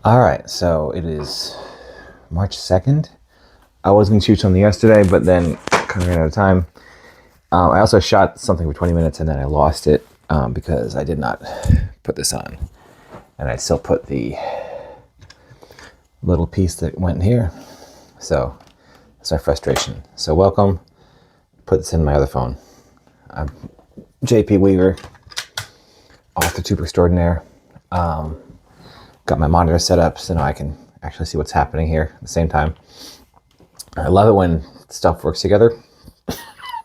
All right, so it is March 2nd. I was going to shoot something yesterday, but then kind of ran out of time. I also shot something for 20 minutes and then I lost it because I did not put this on. And I still put the little piece that went here. So that's my frustration. So welcome. Put this in my other phone. I'm JP Weaver, authortube extraordinaire. Got my monitor set up so now I can actually see what's happening here at the same time. I love it when stuff works together,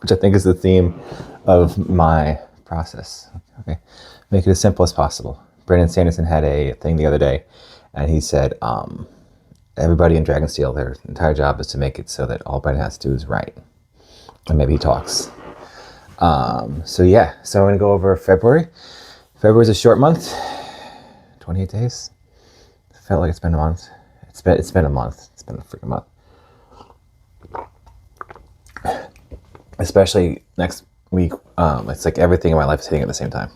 which I think is the theme of my process. Okay, make it as simple as possible. Brandon Sanderson had a thing the other day, and he said everybody in Dragonsteel, their entire job is to make it so that all Brandon has to do is write, and maybe he talks. So yeah, so I'm gonna go over February. February is a short month, 28 days. Felt like it's been a month. It's been a month. It's been a freaking month. Especially next week, it's like everything in my life is hitting at the same time.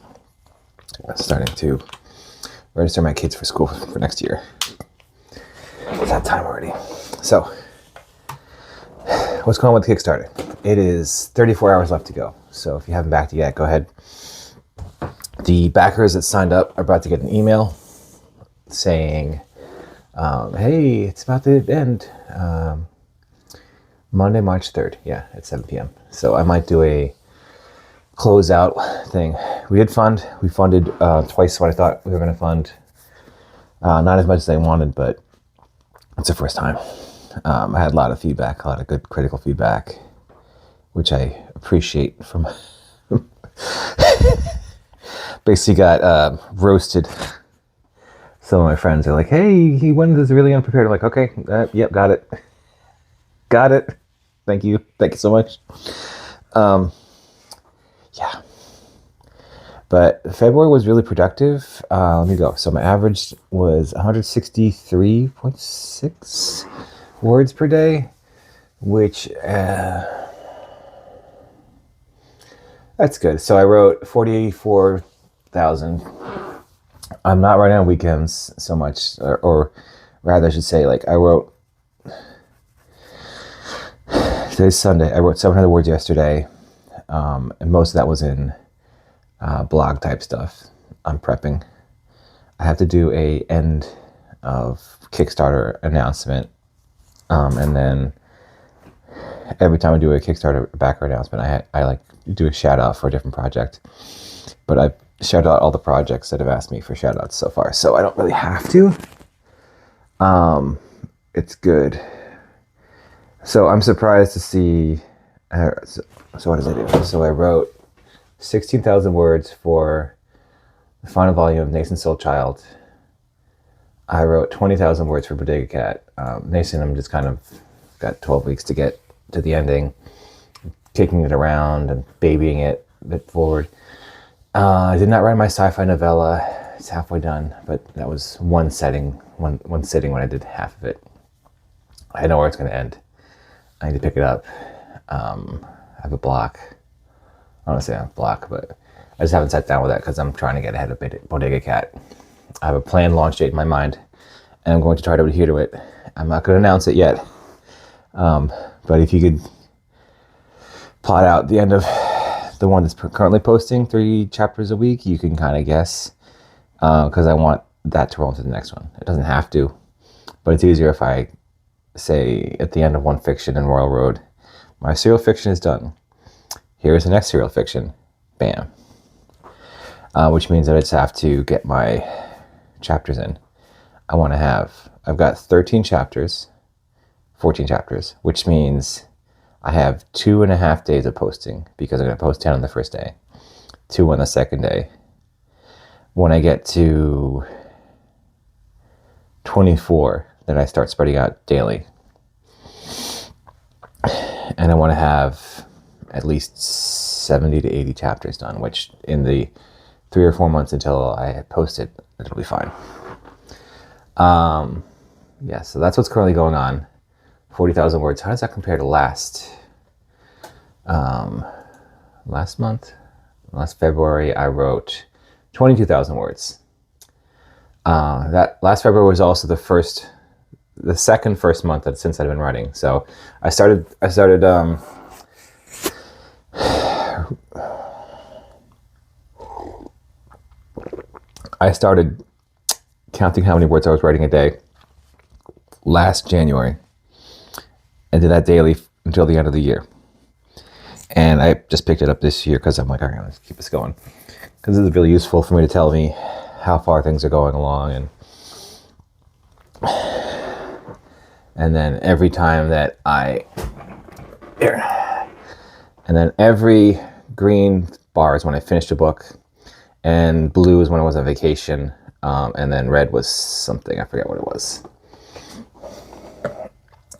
I'm starting to register my kids for school for next year. It's that time already. So, what's going on with Kickstarter? It is 34 hours left to go. So if you haven't backed it yet, go ahead. The backers that signed up are about to get an email saying, hey, it's about to end. Monday, March 3rd. Yeah, at 7 p.m. So I might do a closeout thing. We funded twice what I thought we were going to fund. Not as much as I wanted, but it's the first time. I had a lot of feedback, a lot of good critical feedback, which I appreciate from basically got roasted. Some of my friends are like, hey, he went this really unprepared. I'm like, okay, yep, got it. Got it. Thank you so much. Yeah. But February was really productive. Let me go. So my average was 163.6 words per day, which that's good. So I wrote 44,000. I'm not writing on weekends so much, or rather I should say, like I wrote, today's Sunday, I wrote 700 words yesterday, and most of that was in blog type stuff. I'm prepping. I have to do a end of Kickstarter announcement, and then every time I do a Kickstarter backer announcement, I like do a shout out for a different project. But I shout out all the projects that have asked me for shout outs so far, so I don't really have to. It's good. So I'm surprised to see. So what does I do? So I wrote 16,000 words for the final volume of Nathan Soulchild. I wrote 20,000 words for Bodega Cat. Nathan, I'm just kind of got 12 weeks to get to the ending, kicking it around and babying it a bit forward. I did not write my sci-fi novella. It's halfway done, but that was one sitting when I did half of it. I know where it's going to end. I need to pick it up. I have a block. I don't want to say I have a block, but I just haven't sat down with that because I'm trying to get ahead of Bodega Cat. I have a planned launch date in my mind, and I'm going to try to adhere to it. I'm not going to announce it yet, but if you could plot out the end of the one that's currently posting 3 chapters a week, you can kind of guess, because I want that to roll into the next one. It doesn't have to, but it's easier if I say at the end of one fiction in Royal Road, my serial fiction is done. Here's the next serial fiction. Bam. Which means that I just have to get my chapters in. I've got 13 chapters, 14 chapters, which means I have 2.5 days of posting because I'm going to post 10 on the first day, 2 on the second day. When I get to 24, then I start spreading out daily. And I want to have at least 70 to 80 chapters done, which in the 3 or 4 months until I post it, it'll be fine. Yeah, so that's what's currently going on. 40,000 words. How does that compare to last month? Last February, I wrote 22,000 words. That last February was also the second first month that since I've been writing. So I started counting how many words I was writing a day last January, and did that daily until the end of the year. And I just picked it up this year because I'm like, all right, let's keep this going, because it's really useful for me to tell me how far things are going along. And then every time that and then every green bar is when I finished a book, and blue is when I was on vacation, and then red was something, I forget what it was.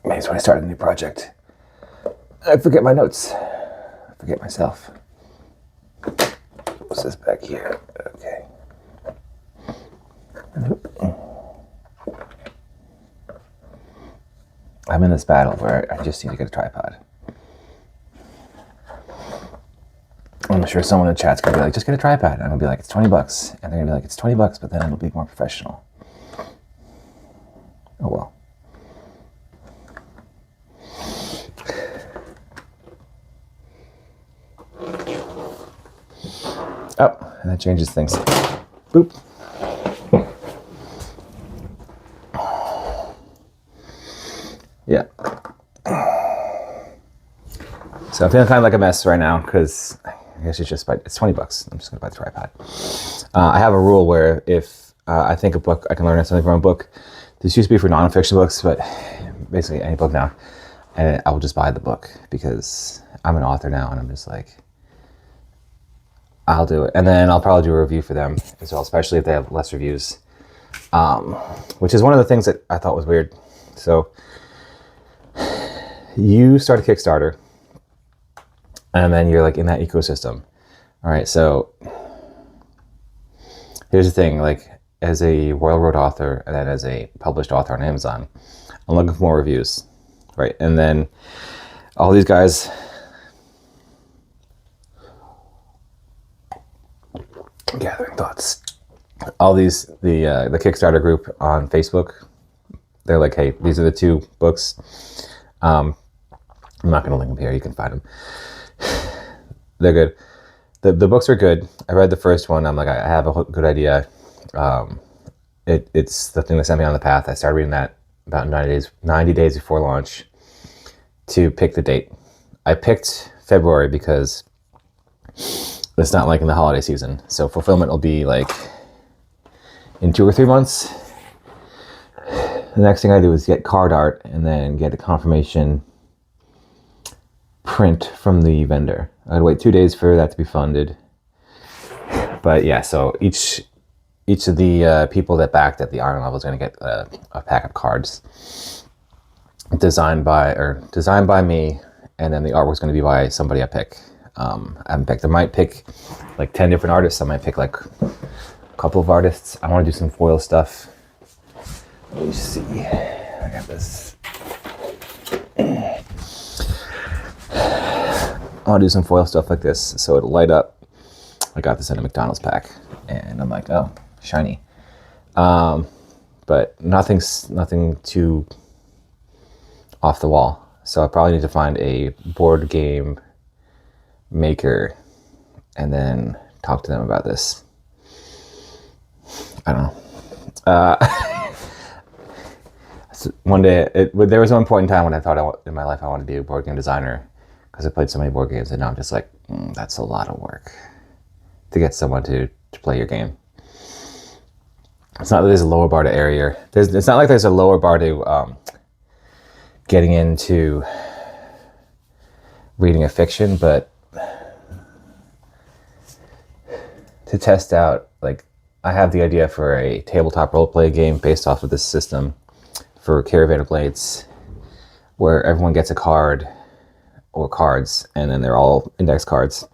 Maybe it's when I started a new project. I forget my notes. I forget myself. What's this back here? Okay. I'm in this battle where I just need to get a tripod. I'm sure someone in the chat's gonna be like, just get a tripod. And I'm gonna be like, it's $20. And they're gonna be like, it's $20, but then it'll be more professional. Oh well. Oh, and that changes things. Boop. Yeah. So I'm feeling kind of like a mess right now because I guess it's $20. I'm just gonna buy the tripod. I have a rule where if I think a book, I can learn something from a book. This used to be for nonfiction books, but basically any book now. And I will just buy the book because I'm an author now, and I'm just like, I'll do it. And then I'll probably do a review for them as well, especially if they have less reviews, which is one of the things that I thought was weird. So you start a Kickstarter, and then you're like in that ecosystem. All right, so here's the thing, like as a Royal Road author and then as a published author on Amazon, I'm looking for more reviews, right? And then all these guys, gathering thoughts, all these, the Kickstarter group on Facebook, they're like, hey, these are the two books. I'm not going to link them here. You can find them. They're good. The books are good. I read the first one. I'm like, I have a good idea. It's the thing that sent me on the path. I started reading that about 90 days before launch to pick the date. I picked February because it's not like in the holiday season. So fulfillment will be like in 2 or 3 months. The next thing I do is get card art and then get a confirmation print from the vendor. I'd wait 2 days for that to be funded. But yeah, so each of the people that backed at the iron level is going to get a pack of cards designed by me, and then the artwork's going to be by somebody I pick. I haven't picked. I might pick like 10 different artists. I might pick like a couple of artists. I want to do some foil stuff. Let me see. I got this. I want to do some foil stuff like this so it'll light up. I got this in a McDonald's pack, and I'm like, oh, shiny. But nothing too off the wall. So I probably need to find a board game maker and then talk to them about this. I don't know. So one day, there was one point in time when I thought in my life I wanted to be a board game designer because I played so many board games, and now I'm just like, that's a lot of work to get someone to play your game. It's not that there's a lower bar to area. It's not like there's a lower bar to getting into reading a fiction, but to test out, like, I have the idea for a tabletop role-play game based off of this system for Caravan of Blades, where everyone gets a card or cards, and then they're all index cards.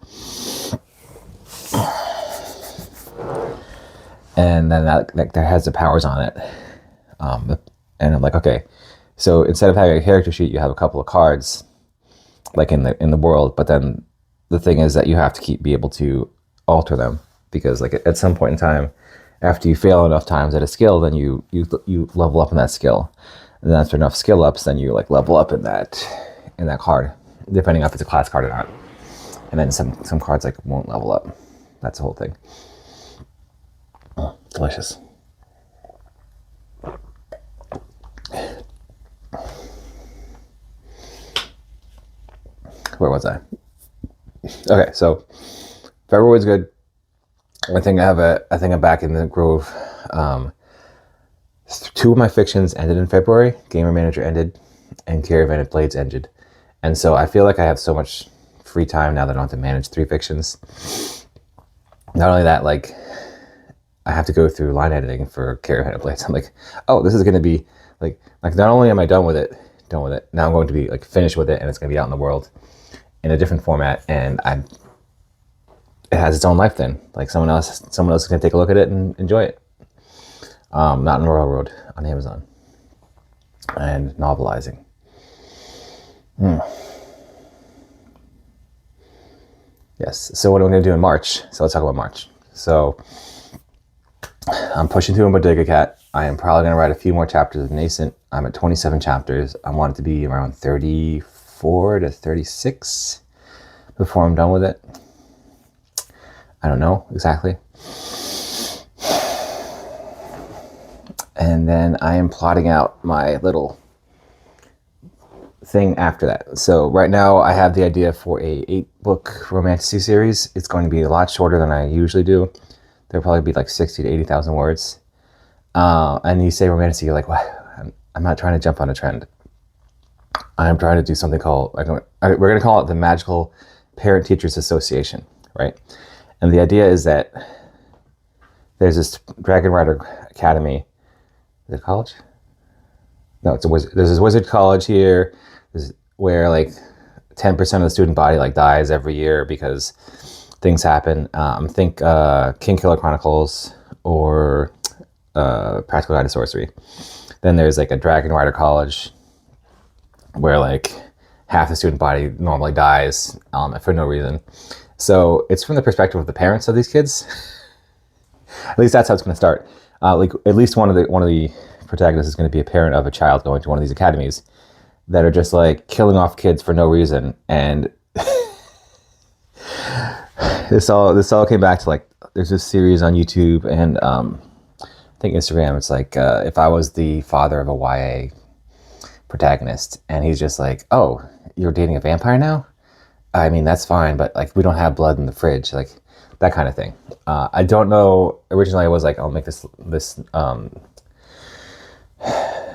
And then that has the powers on it. And I'm like, okay, so instead of having a character sheet, you have a couple of cards, like in the world. But then the thing is that you have to be able to alter them, because like at some point in time, after you fail enough times at a skill, then you level up in that skill. And then after enough skill ups, then you like level up in that card, depending on if it's a class card or not. And then some cards like won't level up. That's the whole thing. Oh, delicious. Where was I? Okay, so February's good. I think I'm back in the groove. 2 of my fictions ended in February. Gamer Manager ended, and Caravan of Blades ended. And so I feel like I have so much free time now that I don't have to manage 3 fictions. Not only that, like I have to go through line editing for Caravan of Blades. I'm like, oh, this is going to be like not only am I done with it, now I'm going to be like finished with it, and it's going to be out in the world in a different format, and it has its own life then. Like someone else is going to take a look at it and enjoy it. Not in Railroad on Amazon. And novelizing. Yes. So what am I going to do in March? So let's talk about March. So I'm pushing through a Bodega Cat. I am probably going to write a few more chapters of Nascent. I'm at 27 chapters. I want it to be around 34 to 36 before I'm done with it. I don't know exactly. And then I am plotting out my little thing after that. So right now I have the idea for a 8-book romantasy series. It's going to be a lot shorter than I usually do. There'll probably be like 60 to 80,000 words. And you say romantasy, you're like, what? I'm not trying to jump on a trend. I'm trying to do something called, we're going to call it the Magical Parent Teachers Association, right? And the idea is that there's this Dragon Rider Academy. Is it college? No, it's a wizard. There's this wizard college here where like 10% of the student body like dies every year because things happen. Think King Killer Chronicles or Practical Guide to Sorcery. Then there's like a Dragon Rider College where like half the student body normally dies for no reason. So it's from the perspective of the parents of these kids. At least that's how it's going to start. Like at least one of the protagonists is going to be a parent of a child going to one of these academies that are just like killing off kids for no reason. And this all came back to like there's this series on YouTube and I think Instagram. It's like if I was the father of a YA protagonist and he's just like, oh, you're dating a vampire now? I mean, that's fine, but like we don't have blood in the fridge, like that kind of thing. I don't know. Originally, I was like, I'll make this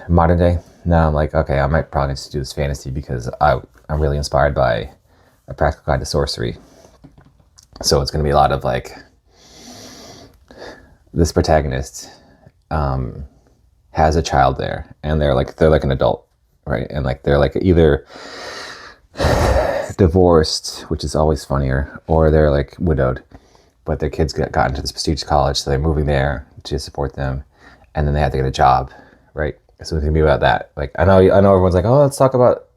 modern day. Now I'm like, okay, I might probably just do this fantasy because I'm really inspired by A Practical Guide to Sorcery. So it's going to be a lot of like this protagonist has a child there, and they're like an adult, right? And like they're like either divorced, which is always funnier, or they're like widowed, but their kids got into this prestigious college, so they're moving there to support them, and then they have to get a job, right? So it's gonna be about that. Like I know everyone's like, oh, let's talk about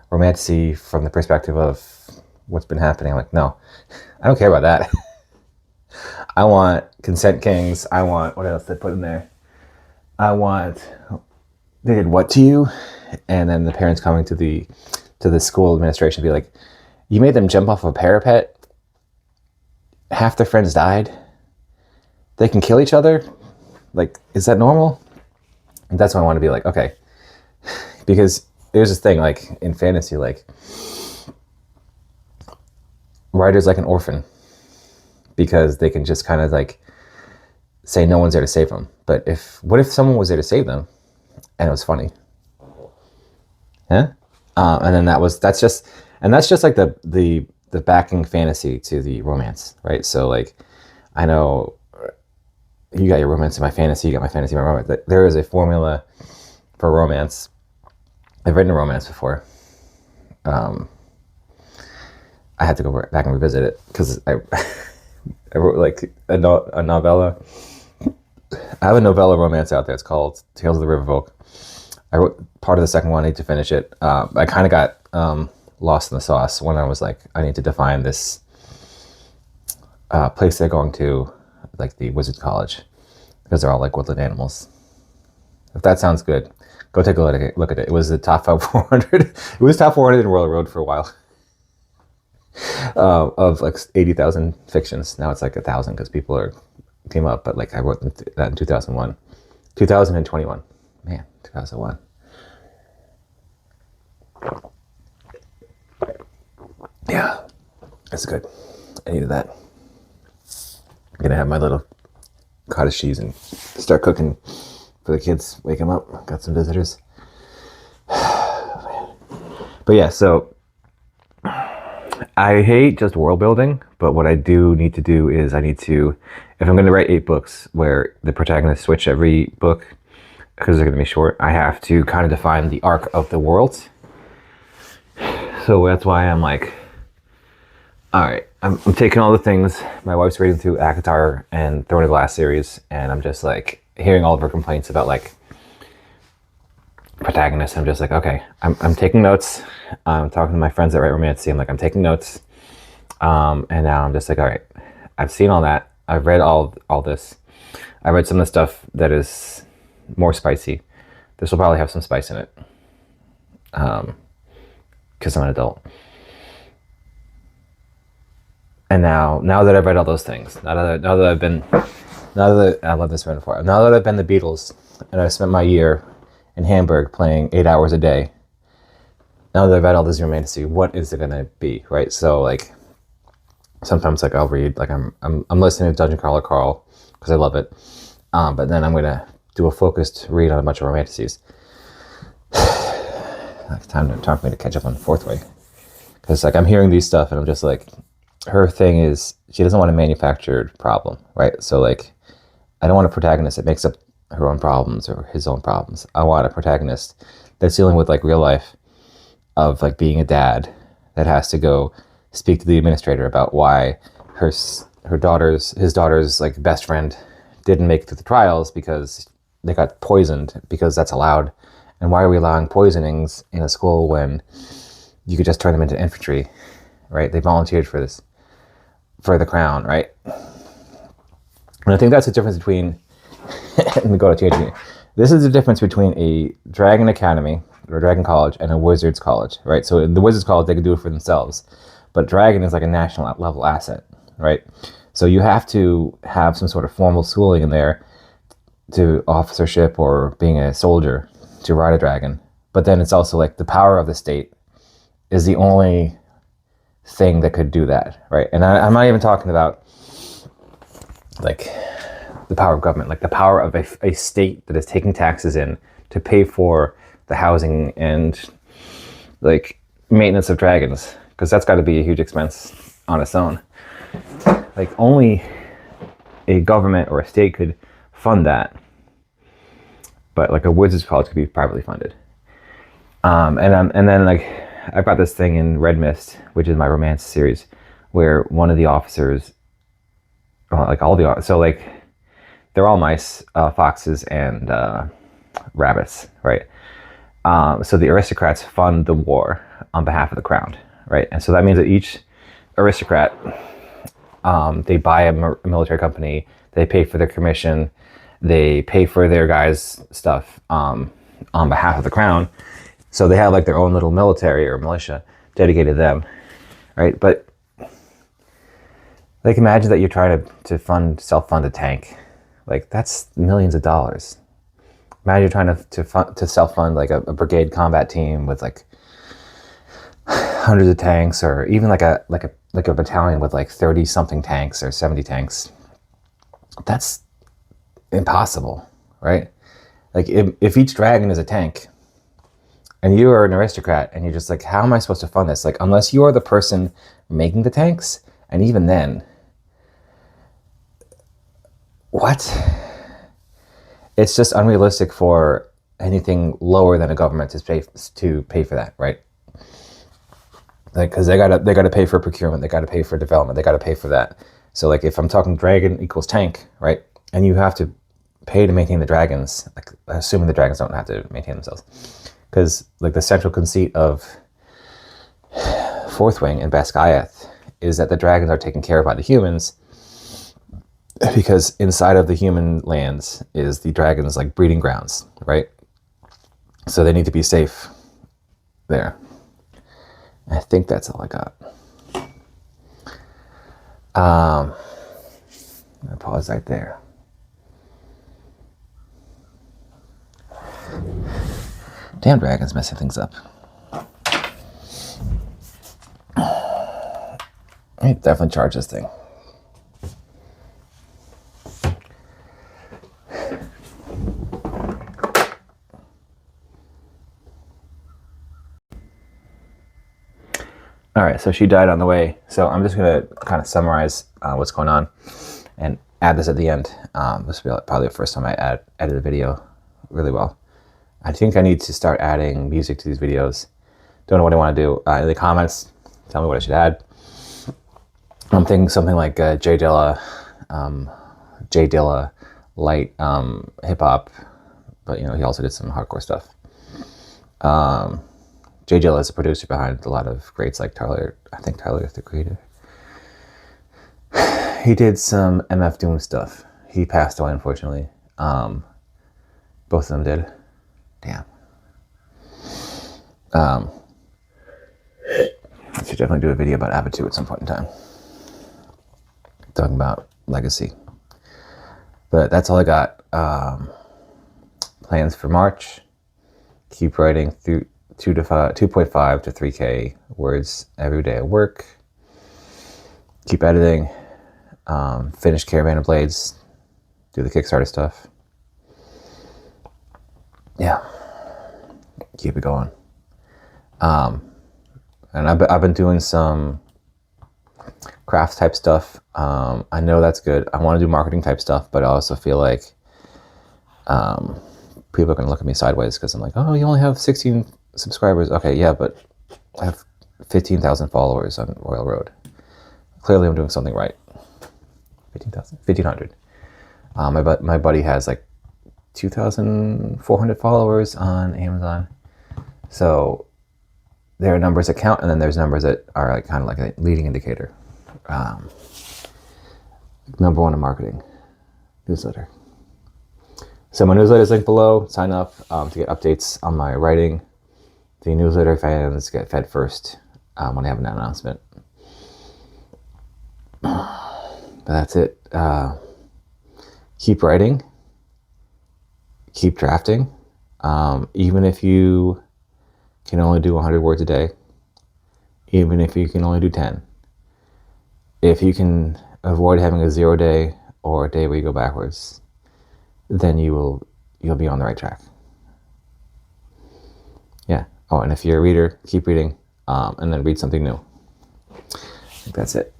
romantasy from the perspective of what's been happening. I'm like, no, I don't care about that. I want consent kings. I want, what else they put in there? I want, they did what to you? And then the parents coming to the school administration be like, you made them jump off a parapet. Half their friends died. They can kill each other. Like, is that normal? And that's why I want to be like, okay. Because there's this thing, like, in fantasy, like, writer's like an orphan. Because they can just kind of, like, say no one's there to save them. But what if someone was there to save them? And it was funny. Huh? And then that's just like the backing fantasy to the romance, right? So like, I know you got your romance in my fantasy, you got my fantasy in my romance. There is a formula for romance. I've written a romance before. I had to go back and revisit it because I wrote like a novella. I have a novella romance out there. It's called Tales of the River Folk. I wrote part of the second one. I need to finish it. I kind of got lost in the sauce when I was like, I need to define this place they're going to. like the Wizard College, because they're all like woodland animals. If that sounds good, go take a look at it. It was the top 400. It was top 400 in Royal Road for a while. Of like 80,000 fictions. Now it's like 1,000 because people came up. But like I wrote that in 2001, 2021. Man, 2001. Yeah, that's good. I needed that. I'm gonna have my little cottage cheese and start cooking for the kids. Wake them up. Got some visitors. But yeah, so I hate just world building, but what I do need to do is I need to, if I'm going to write 8 books where the protagonists switch every book because they're going to be short, I have to kind of define the arc of the world. So that's why I'm like, all right, I'm taking all the things. My wife's reading through ACOTAR and Throne of Glass series, and I'm just like hearing all of her complaints about like protagonists. I'm just like, okay, I'm taking notes. I'm talking to my friends that write romantasy. I'm like, I'm taking notes. And now I'm just like, all right, I've seen all that. I've read all this. I read some of the stuff that is more spicy. This will probably have some spice in it. Because I'm an adult. And now that I've read all those things, now that I love this metaphor. Now that I've been the Beatles and I've spent my year in Hamburg playing 8 hours a day, now that I've read all this romantasy, what is it gonna be, right? So like, sometimes like I'll read, like I'm listening to Dungeon Crawler Carl because I love it, but then I'm gonna do a focused read on a bunch of romantasies. It's time for me to catch up on the Fourth Way, because like I'm hearing these stuff and I'm just like, her thing is she doesn't want a manufactured problem, right? So like, I don't want a protagonist that makes up her own problems or his own problems. I want a protagonist that's dealing with like real life of like being a dad that has to go speak to the administrator about why his daughter's like best friend didn't make it through the trials because they got poisoned, because that's allowed. And why are we allowing poisonings in a school when you could just turn them into infantry, right? They volunteered for this, for the crown, right? And I think that's the difference between, let me go to change. This is the difference between a dragon academy or dragon college and a wizard's college, right? So in the wizard's college, they can do it for themselves, but dragon is like a national level asset, right? So you have to have some sort of formal schooling in there to officership or being a soldier to ride a dragon. But then it's also like the power of the state is the only thing that could do that, right? And I'm not even talking about like the power of government, like the power of a state that is taking taxes in to pay for the housing and like maintenance of dragons, because that's got to be a huge expense on its own. Like only a government or a state could fund that, but like a wizard's college could be privately funded. And then like I've got this thing in Red Mist, which is my romance series, where one of the officers, like all the, so like they're all mice, foxes, and rabbits, right? So the aristocrats fund the war on behalf of the crown, right? And so that means that each aristocrat, they buy a military company, they pay for their commission, they pay for their guys' stuff on behalf of the crown. So they have like their own little military or militia dedicated to them, right? But like imagine that you're trying to self-fund a tank. Like that's millions of dollars. Imagine you're trying to self-fund like a brigade combat team with like hundreds of tanks, or even like a battalion with like 30 something tanks or 70 tanks. That's impossible, right? Like if each dragon is a tank and you are an aristocrat and you're just like, how am I supposed to fund this? Like, unless you are the person making the tanks, and even then, what? It's just unrealistic for anything lower than a government to pay for that, right? Like, because they gotta pay for procurement, they gotta pay for development, they gotta pay for that. So like, if I'm talking dragon equals tank, right, and you have to pay to maintain the dragons, like assuming the dragons don't have to maintain themselves, because like the central conceit of Fourth Wing and Basquiat is that the dragons are taken care of by the humans, because inside of the human lands is the dragons like breeding grounds, right? So they need to be safe there. I think that's all I got. I pause right there. Damn, dragon's messing things up. I definitely charge this thing. All right, so she died on the way. So I'm just gonna kind of summarize what's going on and add this at the end. This will be probably the first time I edit a video really well. I think I need to start adding music to these videos. Don't know what I want to do. In the comments, tell me what I should add. I'm thinking something like Jay Dilla, light hip hop, but you know he also did some hardcore stuff. Jay Dilla is a producer behind a lot of greats like Tyler. I think Tyler is the creator. He did some MF Doom stuff. He passed away, unfortunately. Both of them did. Damn. I should definitely do a video about Avatou at some point in time. Talking about legacy. But that's all I got. Plans for March. Keep writing through 2.5 to 3K words every day at work. Keep editing. Finish Caravan of Blades. Do the Kickstarter stuff. Yeah. Keep it going. And I've been doing some crafts type stuff. I know that's good. I want to do marketing type stuff, but I also feel like people are going to look at me sideways because I'm like, oh, you only have 16 subscribers. Okay, yeah, but I have 15,000 followers on Royal Road. Clearly I'm doing something right. 15,000? 1,500. My buddy has like 2,400 followers on Amazon. So there are numbers that count, and then there's numbers that are like kind of like a leading indicator. Number one in marketing, newsletter. So my newsletter is linked below. Sign up to get updates on my writing. The newsletter fans get fed first when I have an announcement. But that's it. Keep writing. Keep drafting. Even if you can only do 100 words a day, even if you can only do 10, if you can avoid having a 0 day or a day where you go backwards, then you'll be on the right track. Yeah. Oh, and if you're a reader, keep reading, and then read something new. I think that's it.